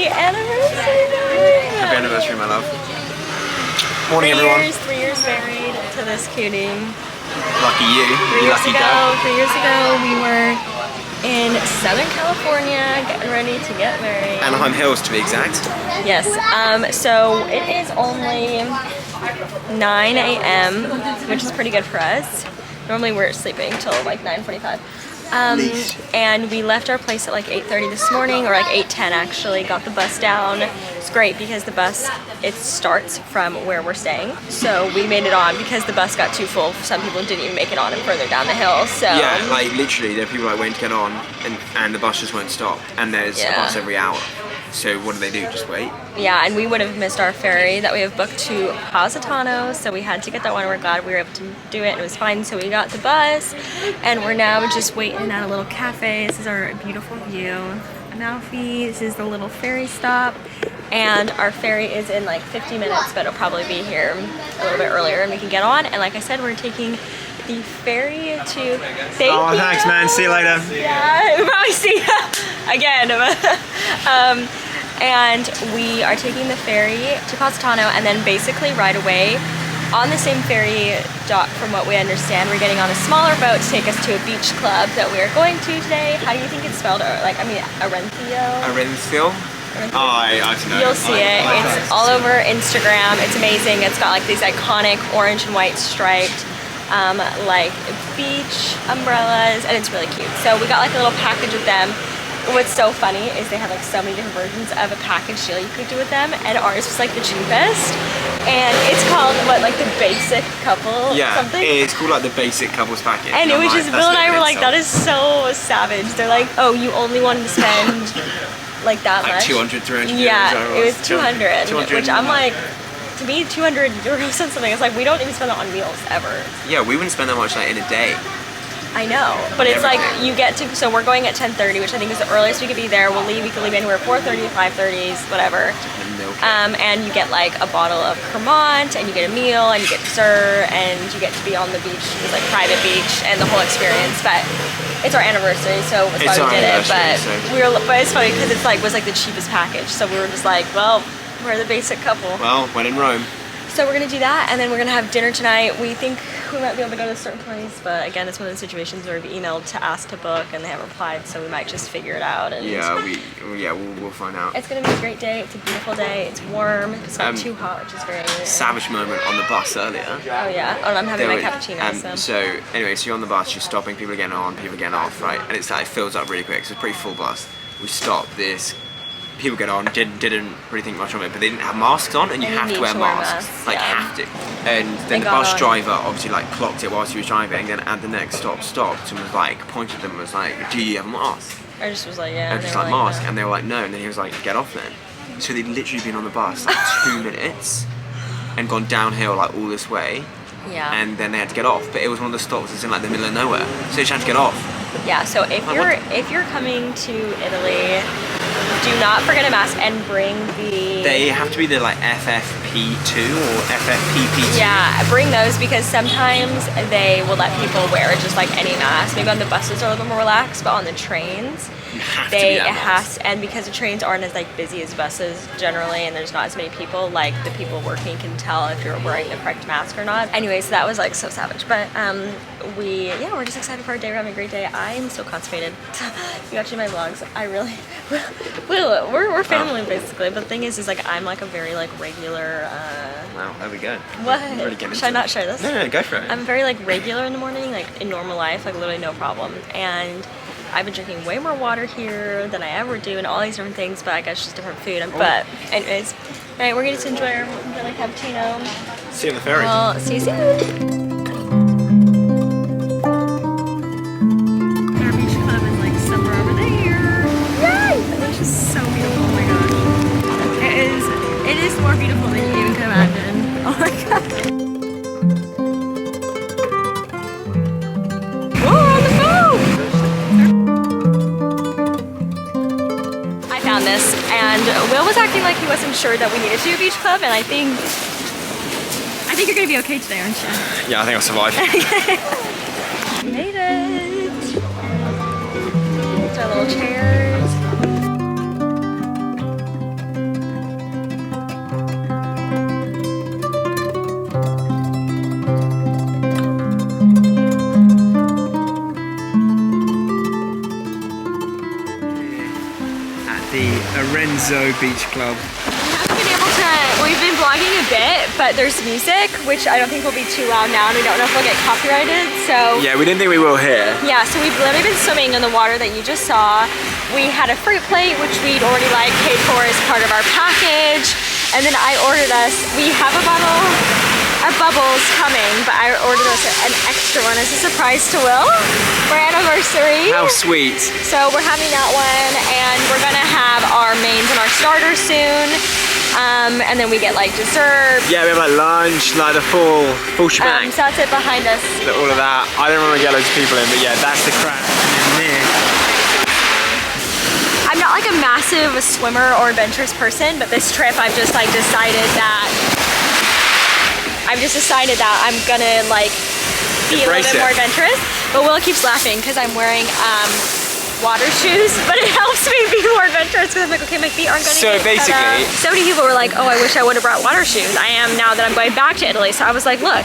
Happy anniversary! Happy anniversary, my love. Morning, 3 years married to this cutie. Lucky you. 3 years lucky ago, dad. 3 years ago, we were in Southern California getting ready to get married. Anaheim Hills, to be exact. Yes. So it is only 9 a.m., which is pretty good for us. Normally we're sleeping till like 9:45. And we left our place at like 8:30 this morning, or like 8:10 actually. Got the bus down. It's great because the bus, it starts from where we're staying. So we made it on because the bus got too full. Some people didn't even make it on and further down the hill. So yeah, like literally there are people like waiting to get on and the bus just won't stop. And there's a bus every hour. So what do? Just wait? Yeah, and we would have missed our ferry that we have booked to Positano, so we had to get that one. We're glad we were able to do it, and it was fine. So we got the bus, and we're now just waiting at a little cafe. This is our beautiful view. Amalfi, this is the little ferry stop, and our ferry is in like 50 minutes, but it'll probably be here a little bit earlier, and we can get on. And like I said, we're taking the ferry to... Thank you. Thanks, man. See you later. Yeah, we'll probably see you again. And we are taking the ferry to Positano, and then basically right away on the same ferry dock, from what we understand, we're getting on a smaller boat to take us to a beach club that we are going to today. How do you think it's spelled? Or like, I mean, Arenthio? Oh, I don't know. You'll see it. It's all over Instagram. It's amazing. It's got like these iconic orange and white striped like beach umbrellas, and it's really cute. So we got like a little package with them. What's so funny is they have like so many different versions of a package deal you could do with them, and ours was like the cheapest, and it's called what, like the basic couple something? It's called like the basic couples package. And it was just, Bill and I were like, that is so savage. They're like, oh, you only wanted to spend like that like much? 200, 300 yeah, euros. it was 200, 200, which I'm like, to me 200 euros on something, it's like we don't even spend that on meals ever. Yeah, we wouldn't spend that much like in a day. I know, but it's like you get to, so we're going at 10:30, which I think is the earliest we could be there. We could leave anywhere 4:30 to 5:30, whatever. And you get like a bottle of Cremant, and you get a meal, and you get dessert, and you get to be on the beach. It's like private beach and the whole experience. But it's our anniversary, so that's why we did it. But but it's funny because it's like was like the cheapest package, so we were just like, well, we're the basic couple. Well, when in Rome. So we're gonna do that, and then we're gonna have dinner tonight. We think we might be able to go to a certain place, but again, it's one of those situations where we've emailed to ask to book, and they haven't replied, so we might just figure it out. And we'll find out. It's gonna be a great day. It's a beautiful day. It's warm. It's not too hot, which is great. Savage moment on the bus earlier. Oh yeah. Oh, I'm having my cappuccino. So anyway, so you're on the bus, you're stopping, people are getting on, people are getting off, right? And it's like it fills up really quick. So it's a pretty full bus. We stop this. People get on, didn't really think much of it, but they didn't have masks on, and you have to wear masks. Like, have to. And then the bus driver obviously like clocked it whilst he was driving, and then at the next stop stopped and was like, pointed at them and was like, do you have a mask? I just was like, yeah. And just like, mask, and they were like, no, and then he was like, get off then. So they'd literally been on the bus like 2 minutes and gone downhill like all this way. Yeah. And then they had to get off, but it was one of the stops that's in like the middle of nowhere, so they just had to get off. Yeah, so if you're coming to Italy, do not forget a mask and bring the... They have to be the like FFP2 or FFPP2. Yeah, bring those because sometimes they will let people wear just like any mask. Maybe on the buses are a little bit more relaxed, but on the trains, and because the trains aren't as like busy as buses generally, and there's not as many people, like the people working can tell if you're wearing the correct mask or not. Anyway, so that was like so savage, but we're just excited for our day. We're having a great day. I'm so constipated. You watching my vlogs, I really we're family basically, but the thing is like I'm like a very like regular wow, there we go. What? Really should I not share this? No, go for it. I'm very like regular in the morning, like in normal life, like literally no problem. And I've been drinking way more water here than I ever do, and all these different things, but I guess just different food. But anyways, alright, we're gonna enjoy our cappuccino. See you on the ferry. Well, see you soon. It is more beautiful than you even can imagine. Oh my god. Whoa, on the boat! I found this, and Will was acting like he wasn't sure that we needed to do a beach club, and I think you're gonna be okay today, aren't you? Yeah, I think I'll survive. We made it. It's our little chairs. So beach club. We've been vlogging a bit, but there's music, which I don't think will be too loud now, and we don't know if we'll get copyrighted, so... Yeah, we didn't think we will here. Yeah, so we've literally been swimming in the water that you just saw. We had a fruit plate, which we'd already paid for as part of our package, and then I ordered us, we have a bottle of bubbles coming, but I ordered us an extra one as a surprise to Will for our anniversary. How sweet. So we're having that one, and we're gonna have our mains and our starters soon. And then we get like dessert. Yeah, we have like lunch, like the full shebang. So that's it behind us. All of that. I don't remember get loads of people in, but yeah, that's the crowd. I'm not like a massive swimmer or adventurous person, but this trip I've just like decided that I'm gonna like be a little bit more adventurous. But Will keeps laughing because I'm wearing water shoes, but it helps me be more adventurous because I'm like, okay, my feet aren't gonna get basically, so many people were like, oh, I wish I would have brought water shoes. I am now that I'm going back to Italy. So I was like, look,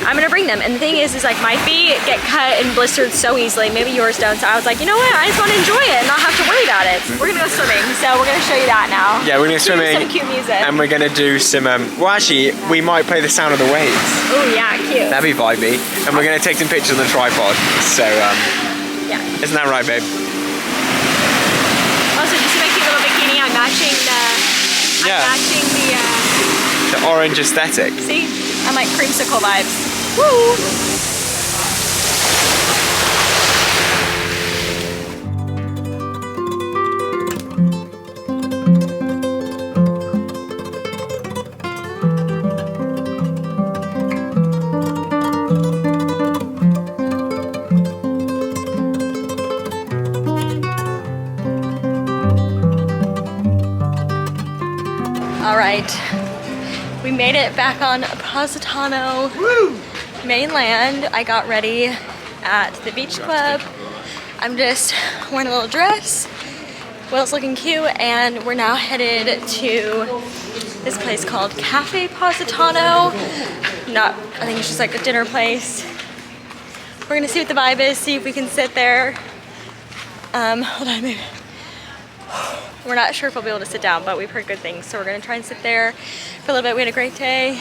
I'm gonna bring them. And the thing is like my feet get cut and blistered so easily. Maybe yours don't. So I was like, you know what? I just want to enjoy it and not have to worry about it. We're gonna go swimming. So we're gonna show you that now. Yeah, we're gonna swimming. Some cute music. And we're gonna do some. Well, actually, we might play the sound of the waves. Oh yeah, cute. That'd be vibey. And we're gonna take some pictures on the tripod. So yeah. Isn't that right, babe? Also, just to make you a little bikini, I'm matching the orange aesthetic. See? I'm like creamsicle vibes. Woo! All right, we made it back on Positano mainland. I got ready at the beach club. I'm just wearing a little dress. Will's looking cute, and we're now headed to this place called Cafe Positano. I think it's just like a dinner place. We're gonna see what the vibe is, see if we can sit there. Hold on, maybe. We're not sure if we'll be able to sit down, but we've heard good things, so we're gonna try and sit there for a little bit. We had a great day.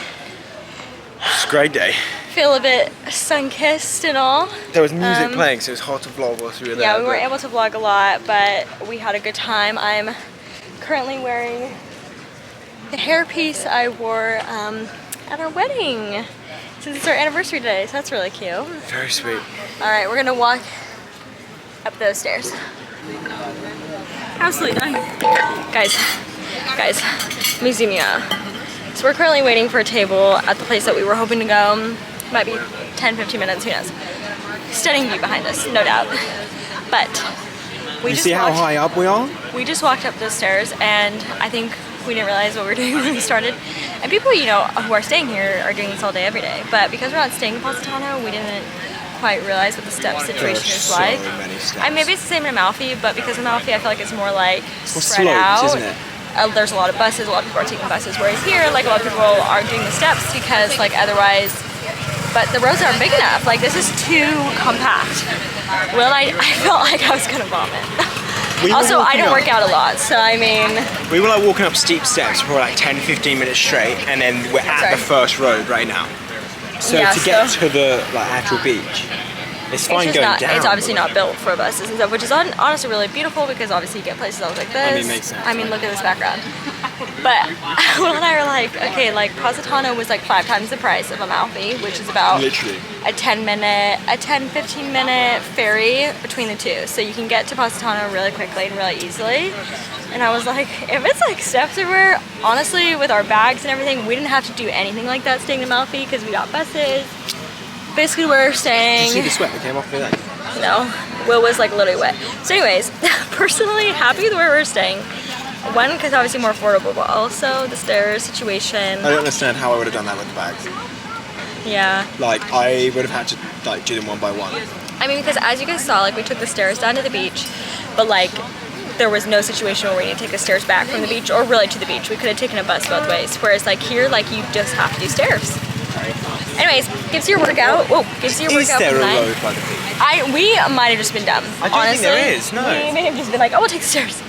It's a great day. Feel a bit sun-kissed and all. There was music playing, so it was hard to vlog whilst we were there. Yeah, we weren't able to vlog a lot, but we had a good time. I'm currently wearing the hairpiece I wore at our wedding, since it's our anniversary today, so that's really cute. Very sweet. All right, we're gonna walk up those stairs. Absolutely done. Guys, let me zoom you out. So we're currently waiting for a table at the place that we were hoping to go. Might be 10-15 minutes, who knows. Stunning view behind us, no doubt. But we just see how high up we are? We just walked up those stairs, and I think we didn't realize what we were doing when we started. And people, you know, who are staying here are doing this all day, every day. But because we're not staying in Positano, we didn't quite realize what the step situation is like. Maybe it's the same in Amalfi, but because Amalfi I feel like it's more like spread out. Isn't it? There's a lot of buses, a lot of people are taking buses, whereas here, like a lot of people aren't doing the steps because like otherwise, but the roads aren't big enough. Like this is too compact. Will I felt like I was gonna vomit. Also, I don't work out a lot, so I mean... We were like walking up steep steps for like 10-15 minutes straight, and then we're at the first road right now. So yeah, to get to the like actual beach, it's fine going down. It's obviously not built for buses and stuff, which is honestly really beautiful because obviously you get places that look like this. I mean, makes sense. I mean, look at this background. But Will and I are like, okay, like Positano was like 5 times the price of Amalfi, which is about literally a 10-15 minute ferry between the two. So you can get to Positano really quickly and really easily. And I was like, if it's like steps everywhere, honestly, with our bags and everything, we didn't have to do anything like that staying in Amalfi because we got buses. Basically, we're staying... Did you see the sweat that came off there? No. Will was like literally wet. So anyways, personally happy with where we're staying. One, because obviously more affordable, but also the stairs situation. I don't understand how I would have done that with the bags. Yeah. Like, I would have had to like do them one by one. I mean, because as you guys saw, like we took the stairs down to the beach, but like there was no situation where we need to take the stairs back from the beach or really to the beach. We could have taken a bus both ways. Whereas like here, like you just have to do stairs. Anyways, gives you a workout. Whoa, gives you a workout. Is there a road by the beach? We might have just been dumb. I don't think there is, no. We may have just been like, oh, we'll take the stairs.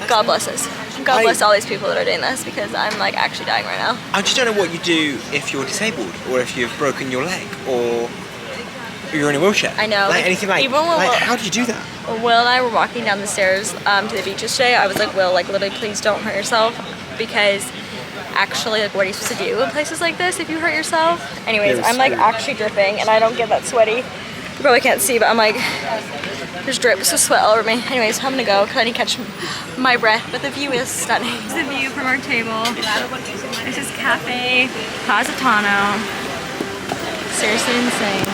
God bless us. God bless all these people that are doing this, because I'm like actually dying right now. I just don't know what you do if you're disabled, or if you've broken your leg, or you're in a wheelchair. I know. Like anything like, even when how do you do that? Will and I were walking down the stairs to the beaches today. I was like, Will, like literally please don't hurt yourself, because actually, like, what are you supposed to do in places like this if you hurt yourself? Anyways, I'm like actually dripping, and I don't get that sweaty. You probably can't see, but I'm like, there's drips of sweat all over me. Anyways, I'm gonna go because I need to catch my breath, but the view is stunning. This is the view from our table. This is Cafe Positano. Seriously insane.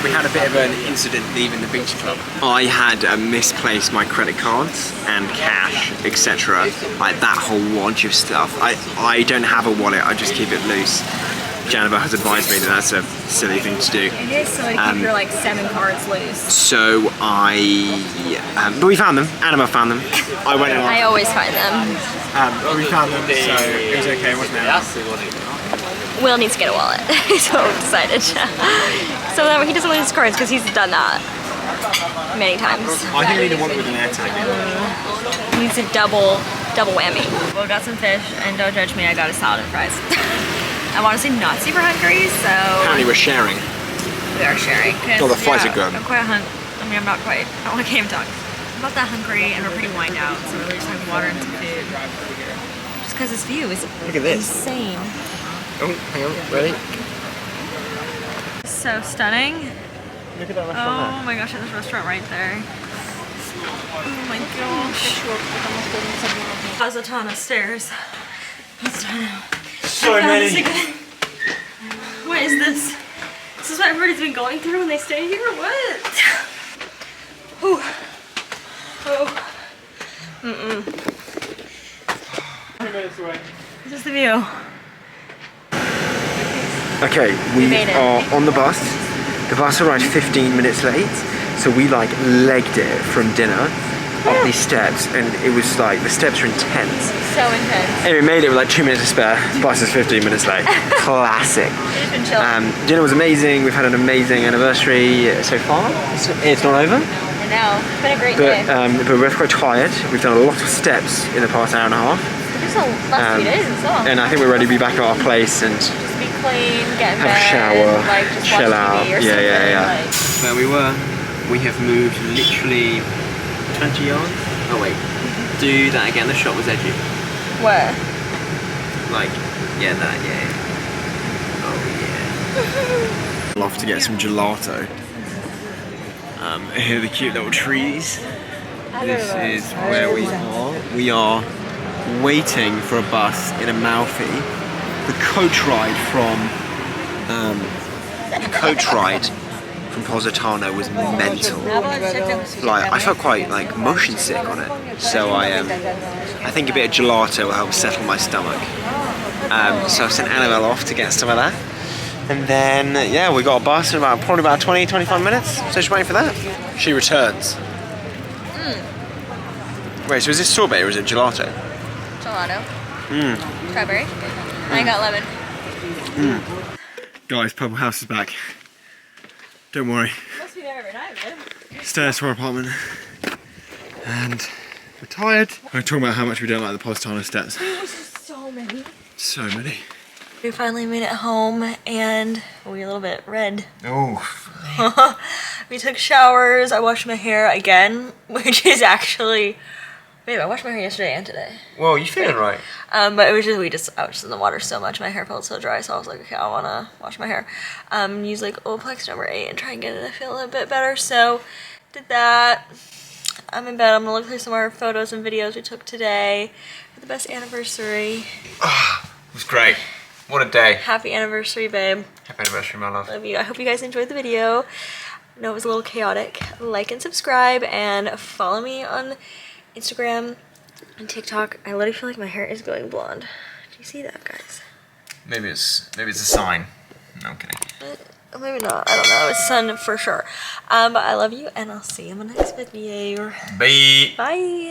We had a bit of an incident leaving the beach club. I had misplaced my credit cards and cash, etc. Like that whole wad of stuff. I don't have a wallet, I just keep it loose. Jennifer has advised me that that's a silly thing to do. It is silly to keep your like 7 cards loose. So but we found them. Anima found them. I went and I always find them. we found them, so it was okay, wasn't it? Will needs to get a wallet. So we decided. So that he doesn't lose his cards because he's done that many times. I think we need a wallet with an air tag. He needs a double whammy. Will got some fish, and don't judge me, I got a salad and fries. I'm honestly not super hungry, so Apparently we're sharing. we are sharing. Oh, the fries are good. I'm quite hungry. I mean, I'm not quite. I can't even talk. I'm not that hungry, and we're pretty wined out, so we're really just having water and some food. Just because this view is Look at this. insane. Oh, hang on, ready? So stunning. Look at that restaurant Oh my gosh, there's a restaurant right there. Oh my gosh. Positano stairs. Positano. So many. What is this? This is what everybody's been going through when they stay here? What? Ooh. Oh. This is the view. Okay, we are on the bus. The bus arrived 15 minutes late, so we like legged it from dinner up these steps, and it was like, the steps are intense. So intense. Anyway, we made it with like 2 minutes to spare. Bus is 15 minutes late. Classic. It's been chill. Dinner was amazing. We've had an amazing anniversary so far. It's not over. I know. It's been a great day. But we're both quite tired. We've done a lot of steps in the past hour and a half. Just the last few days and so on. And I think we're ready to be back at our place and Just be clean, get in have bed, a shower, like just chill watch out. TV or Yeah. something. Where we were, we have moved literally 20 yards. Oh wait, do that again. The shot was edgy. What? Like, yeah, that, yeah. Oh yeah. Love to get some gelato. Here are the cute little trees. This is where we are. We are waiting for a bus in Amalfi. The coach ride from Positano was mental. Like, I felt quite like motion sick on it. So I think a bit of gelato will help settle my stomach. So I sent Annabelle off to get some of that. And then, yeah, we got a bus in probably about 20-25 minutes. So just waiting for that. She returns. Wait, so is this sorbet or is it gelato? Gelato. Strawberry. I got lemon. Guys, Purple House is back. Don't worry. Must be there every night, man. Stairs to our apartment. And we're tired. We're talking about how much we don't like the Positano steps. There's just so many. So many. We finally made it home, and we're a little bit red. Oh. We took showers. I washed my hair again, which is actually... Babe, I washed my hair yesterday and today. Well, you feeling right? But it was just, I was just in the water so much, my hair felt so dry, so I was like, okay, I wanna wash my hair. Use like Olaplex number 8 and try and get it to feel a bit better, so did that. I'm in bed, I'm gonna look through some of our photos and videos we took today for the best anniversary. It was great. What a day. Happy anniversary, babe. Happy anniversary, my love. Love you. I hope you guys enjoyed the video. I know it was a little chaotic. Like and subscribe and follow me on Instagram and TikTok. I literally feel like my hair is going blonde. Do you see that, guys? Maybe it's a sign. No, I'm kidding. Maybe not. I don't know. It's sun for sure. But I love you, and I'll see you in my next video. Bye. Bye.